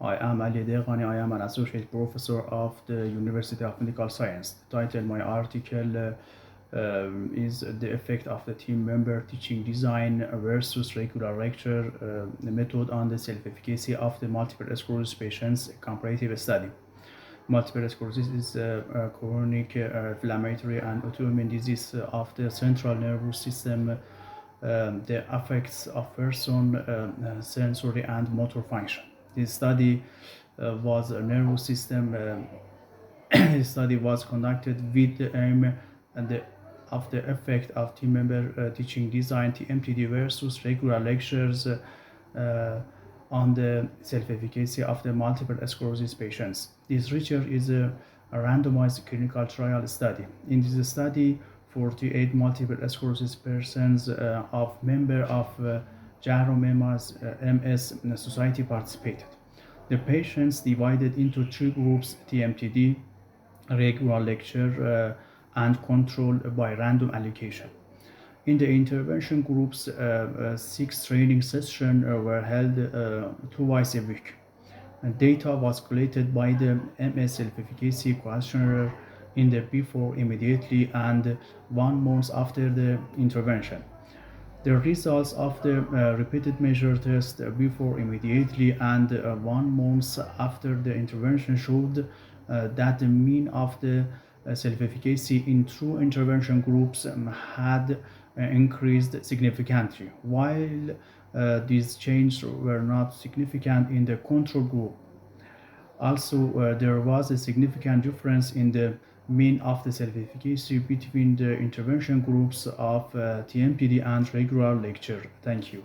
I am Ali Deghani. I am an associate professor of the University of Medical Science. The title of my article is The Effect of the Team Member Teaching Design versus Regular Lecture Method on the Self-efficacy of the Multiple Sclerosis Patients, a Comparative Study. Multiple sclerosis is a chronic inflammatory and autoimmune disease of the central nervous system that affects a person's sensory and motor function. This study was a nervous system. This study was conducted with the aim and of the effect of team member teaching design (TMTD) versus regular lectures on the self-efficacy of the multiple sclerosis patients. This research is a randomized clinical trial study. In this study, 48 multiple sclerosis persons of member of Jaromema's MS Society participated. The patients divided into three groups: TMTD, regular lecture, and control by random allocation. In the intervention groups, 6 training sessions were held twice a week. And data was collected by the MS Self-efficacy questionnaire in the before, immediately, and 1 month after the intervention. The results of the repeated measure test before, immediately, and 1 month after the intervention showed that the mean of the self-efficacy in two intervention groups had increased significantly, while these changes were not significant in the control group. Also, there was a significant difference in the mean of the self-efficacy between the intervention groups of TMPD and regular lecture. Thank you.